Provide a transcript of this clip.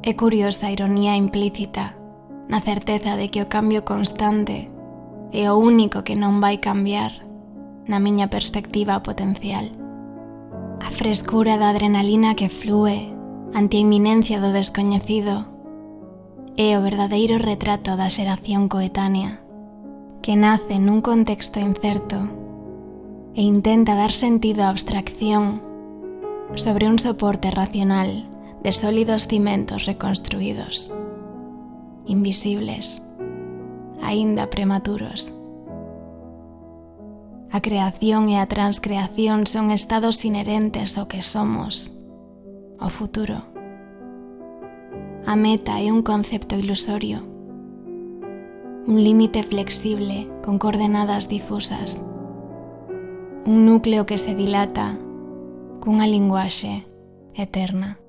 É curiosa a ironía implícita na certeza de que o cambio constante é o único que non vai cambiar na miña perspectiva potencial. A frescura da adrenalina que flúe ante a inminencia do descoñecido é o verdadeiro retrato da xeración coetánea que nace nun contexto incerto e intenta dar sentido á abstracción sobre un soporte racional de sólidos cimentos reconstruídos, invisibles, aínda prematuros. A creación e a transcreación son estados inherentes ao que somos, ao futuro. A meta é un concepto ilusorio, un límite flexible con coordenadas difusas, un núcleo que se dilata cunha linguaxe eterna.